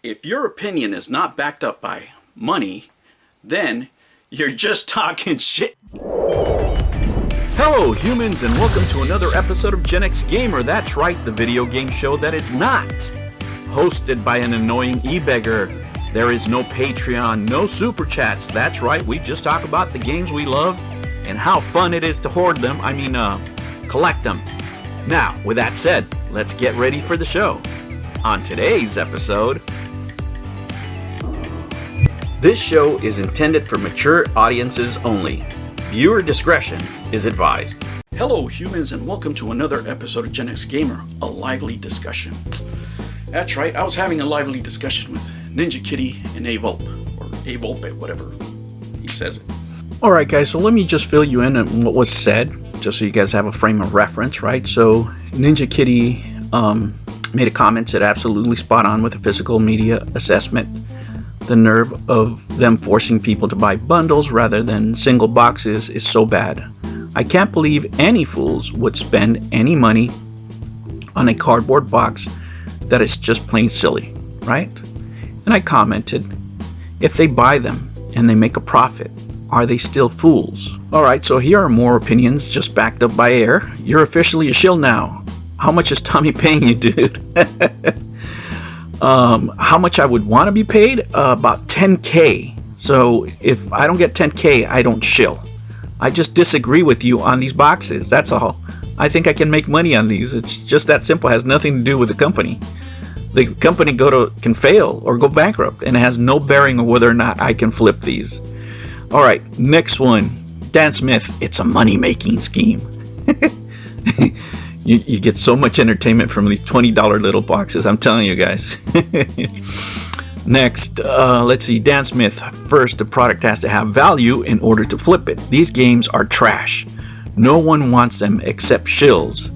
If your opinion is not backed up by money, then you're just talking shit. Hello humans, and welcome to another episode of Gen X Gamer. That's right, the video game show that is not hosted by an annoying e-beggar. There is no Patreon, no super chats. That's right, we just talk about the games we love and how fun it is to hoard them. Collect them. Now, with that said, let's get ready for the show. On today's episode, this show is intended for mature audiences only. Viewer discretion is advised. Hello humans, and welcome to another episode of Gen X Gamer, a lively discussion. That's right, I was having a lively discussion with Ninja Kitty and A-Volpe, or A-Volpe, whatever he says it. Alright guys, so let me just fill you in on what was said, just so you guys have a frame of reference, right? So Ninja Kitty made a comment that absolutely spot on with the physical media assessment. The nerve of them forcing people to buy bundles rather than single boxes is so bad. I can't believe any fools would spend any money on a cardboard box that is just plain silly, right? And I commented, if they buy them and they make a profit, are they still fools? Alright, so here are more opinions just backed up by air. You're officially a shill now. How much is Tommy paying you, dude? How much I would want to be paid? About 10K. So if I don't get 10K, I don't shill. I just disagree with you on these boxes. That's all. I think I can make money on these. It's just that simple. It has nothing to do with the company. The company can fail or go bankrupt, and it has no bearing on whether or not I can flip these. All right, next one. Dan Smith. It's a money-making scheme. You get so much entertainment from these $20 little boxes, I'm telling you guys. Next, let's see, Dan Smith. First, the product has to have value in order to flip it. These games are trash. No one wants them except shills.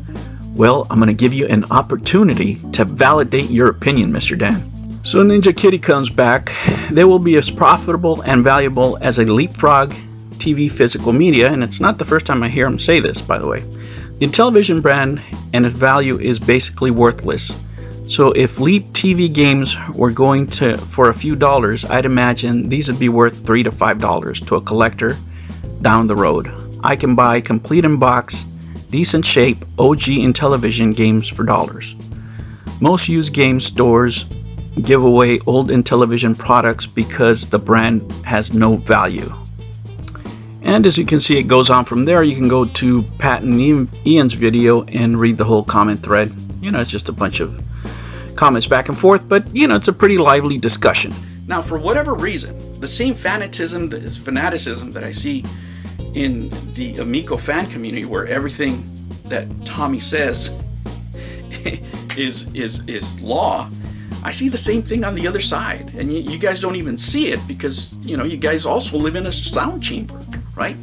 Well, I'm going to give you an opportunity to validate your opinion, Mr. Dan. So Ninja Kitty comes back. They will be as profitable and valuable as a Leapfrog TV physical media, and it's not the first time I hear him say this, by the way. The Intellivision brand and its value is basically worthless. So if Leap TV games were going for a few dollars, I'd imagine these would be worth $3 to $5 to a collector down the road. I can buy complete in box, decent shape, OG Intellivision games for dollars. Most used game stores give away old Intellivision products because the brand has no value. And as you can see, it goes on from there. You can go to Pat and Ian's video and read the whole comment thread. It's just a bunch of comments back and forth, but it's a pretty lively discussion. Now, for whatever reason, the same fanaticism that I see in the Amico fan community, where everything that Tommy says is law, I see the same thing on the other side, and you guys don't even see it because you guys also live in a sound chamber, right?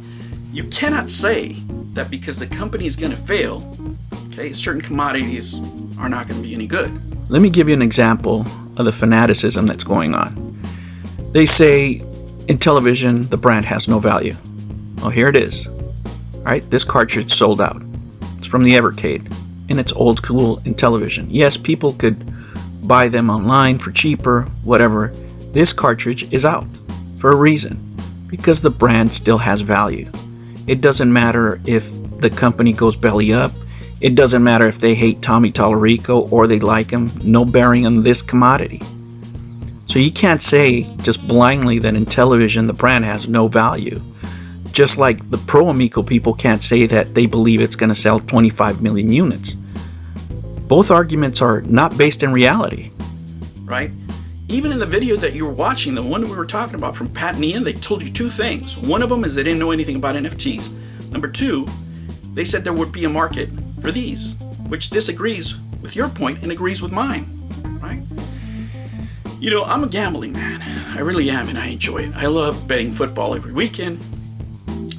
You cannot say that because the company is going to fail, okay, certain commodities are not going to be any good. Let me give you an example of the fanaticism that's going on. They say Intellivision, the brand, has no value. Well, here it is. Right? This cartridge sold out. It's from the Evercade, and it's old school Intellivision. Yes, people could buy them online for cheaper, whatever. This cartridge is out for a reason, because the brand still has value. It doesn't matter if the company goes belly up. It doesn't matter if they hate Tommy Tallarico or they like him. No bearing on this commodity. So you can't say just blindly that Intellivision, the brand, has no value. Just like the pro Amico people can't say that they believe it's going to sell 25 million units. Both arguments are not based in reality. Right? Even in the video that you were watching, the one we were talking about from Pat and Ian, they told you two things. One of them is they didn't know anything about NFTs. Number two, they said there would be a market for these, which disagrees with your point and agrees with mine, right? I'm a gambling man. I really am, and I enjoy it. I love betting football every weekend,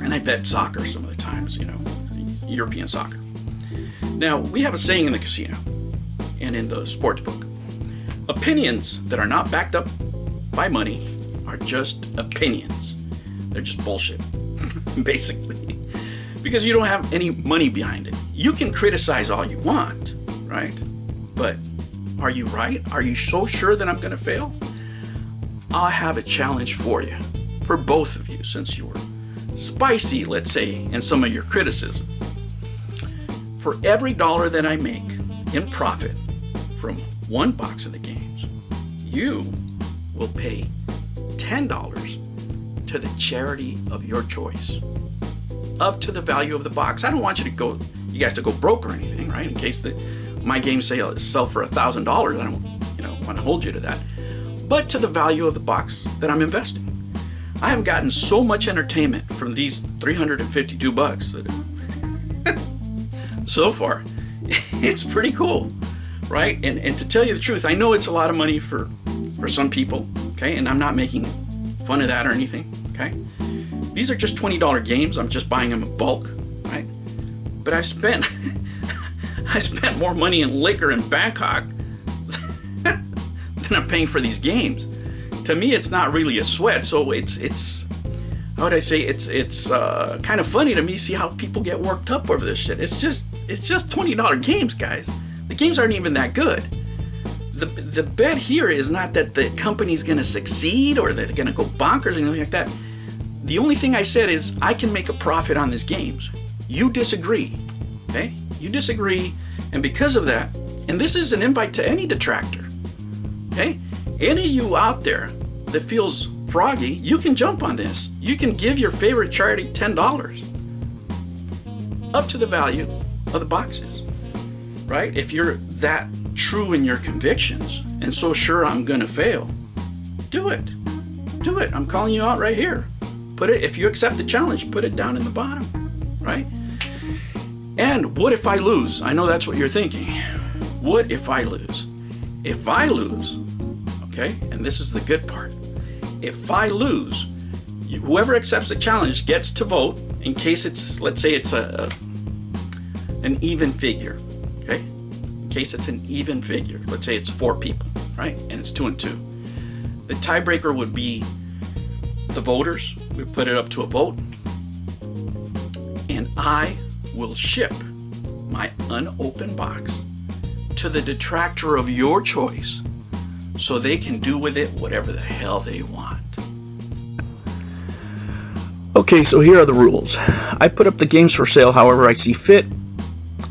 and I bet soccer some of the times, European soccer. Now, we have a saying in the casino and in the sports book. Opinions that are not backed up by money are just opinions. They're just bullshit, basically, because you don't have any money behind it. You can criticize all you want, right? But Are you right? Are you so sure that I'm going to fail? I have a challenge for you, for both of you, since you were spicy, let's say, in some of your criticism. For every dollar that I make in profit from one box of the games, you will pay $10 to the charity of your choice, up to the value of the box. I don't want you guys to go broke or anything, right? In case my games sell for $1,000, I don't want to hold you to that. But to the value of the box that I'm investing. I have gotten so much entertainment from these 352 bucks so far. It's pretty cool, right? And to tell you the truth, I know it's a lot of money for some people, okay? And I'm not making fun of that or anything, okay? These are just $20 games. I'm just buying them in bulk, right? But I spent more money in liquor in Bangkok than I'm paying for these games. To me, it's not really a sweat. So it's how would I say? It's kind of funny to me see how people get worked up over this shit. It's just $20 games, guys. The games aren't even that good. The bet here is not that the company's going to succeed or that they're going to go bonkers or anything like that. The only thing I said is I can make a profit on these games. You disagree, okay? You disagree, and because of that, and this is an invite to any detractor, okay? Any of you out there that feels froggy, you can jump on this. You can give your favorite charity $10, up to the value of the boxes, right? If you're that true in your convictions and so sure I'm gonna fail, do it. Do it. I'm calling you out right here. Put it, if you accept the challenge, put it down in the bottom, right? And what if I lose? I know that's what you're thinking. What if I lose? If I lose, okay, and this is the good part. If I lose, whoever accepts the challenge gets to vote in case it's, let's say it's an even figure, okay? In case it's an even figure. Let's say it's 4 people, right? And it's 2 and 2. The tiebreaker would be the voters. We put it up to a vote. And I will ship my unopened box to the detractor of your choice so they can do with it whatever the hell they want. Okay, so here are the rules. I put up the games for sale however I see fit,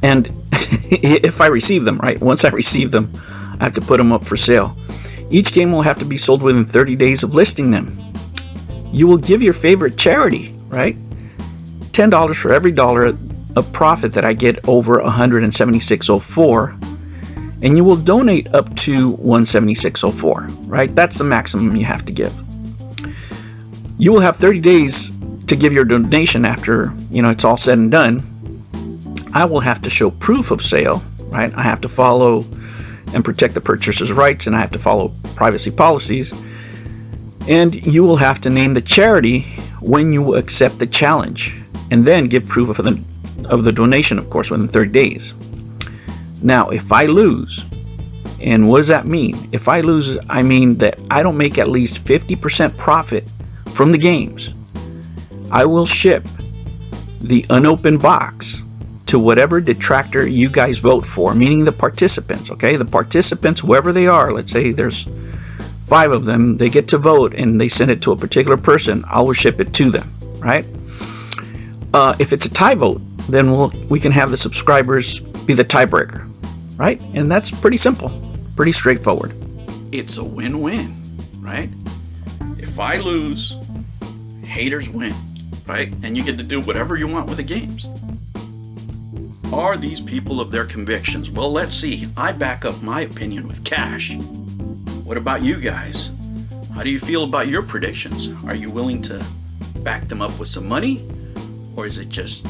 and if I receive them, right? Once I receive them, I have to put them up for sale. Each game will have to be sold within 30 days of listing them. You will give your favorite charity, right? $10 for every dollar of profit that I get over $176.04, and you will donate up to $176.04, right? That's the maximum you have to give. You will have 30 days to give your donation after, it's all said and done. I will have to show proof of sale, right? I have to follow and protect the purchaser's rights, and I have to follow privacy policies. And you will have to name the charity when you accept the challenge, and then give proof of the donation, of course, within 30 days. Now, if I lose, and what does that mean? If I lose, I mean that I don't make at least 50% profit from the games. I will ship the unopened box to whatever detractor you guys vote for, meaning the participants, okay? The participants, whoever they are, let's say there's 5 of them, they get to vote and they send it to a particular person, I will ship it to them, right? If it's a tie vote, then we can have the subscribers be the tiebreaker, right? And that's pretty simple, pretty straightforward. It's a win-win, right? If I lose, haters win, right? And you get to do whatever you want with the games. Are these people of their convictions? Well, let's see. I back up my opinion with cash. What about you guys? How do you feel about your predictions? Are you willing to back them up with some money? Or is it just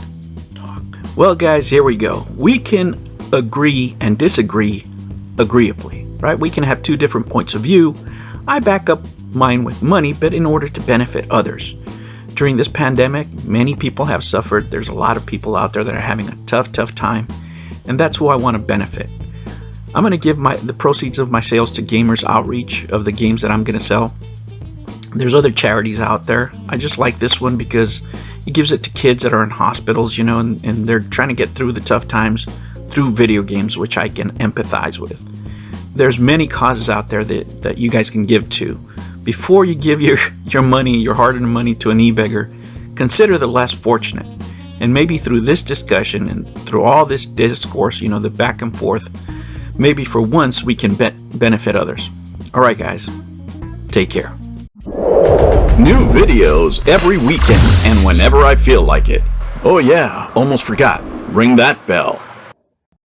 talk? Well, guys, here we go. We can agree and disagree agreeably, right? We can have 2 different points of view. I back up mine with money, but in order to benefit others. During this pandemic, many people have suffered. There's a lot of people out there that are having a tough time, and that's who I want to benefit. I'm going to give the proceeds of my sales to Gamers Outreach of the games that I'm going to sell. There's other charities out there. I just like this one because it gives it to kids that are in hospitals, and they're trying to get through the tough times through video games, which I can empathize with. there's many causes out there that you guys can give to. Before you give your money, your hard-earned money, to an e-beggar, consider the less fortunate. And maybe through this discussion and through all this discourse, the back and forth, maybe for once we can benefit others. All right, guys, take care. New videos every weekend and whenever I feel like it. Oh yeah, almost forgot. Ring that bell.